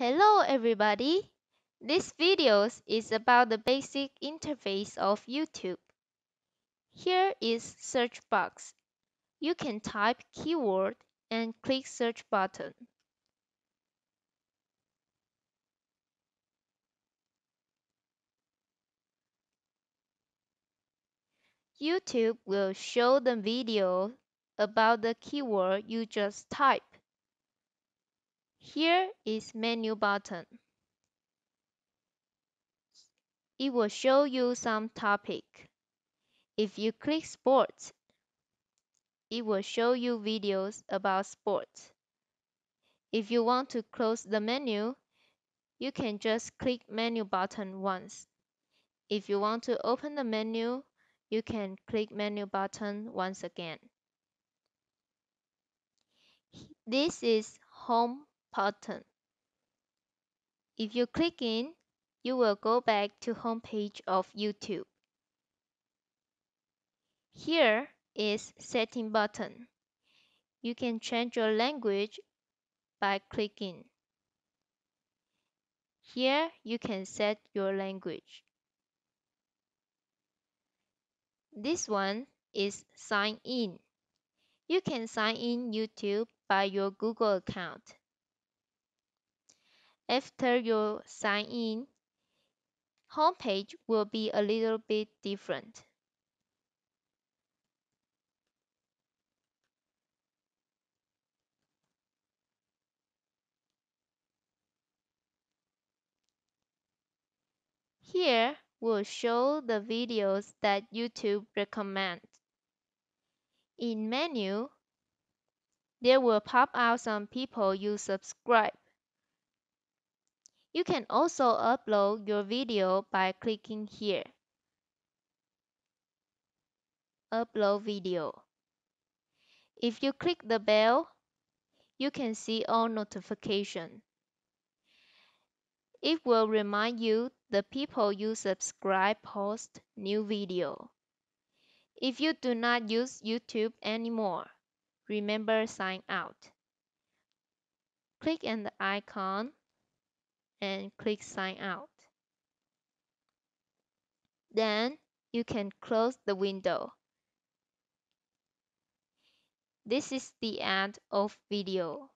Hello everybody! This video is about the basic interface of YouTube. Here is search box. You can type keyword and click search button. YouTube will show the video about the keyword you just typed. Here is menu button. It will show you some topic. If you click sports, it will show you videos about sports. If you want to close the menu, you can just click menu button once. If you want to open the menu, you can click menu button once again. This is home button. If you click in, you will go back to home page of YouTube. Here is setting button. You can change your language by clicking. Here you can set your language. This one is sign in. You can sign in YouTube by your Google account. After you sign in, homepage will be a little bit different. Here will show the videos that YouTube recommends. In menu, there will pop out some people you subscribe. You can also upload your video by clicking here. Upload video. If you click the bell, you can see all notifications. It will remind you the people you subscribe post new video. If you do not use YouTube anymore, remember sign out. Click on the icon and click sign out. Then you can close the window. This is the end of video.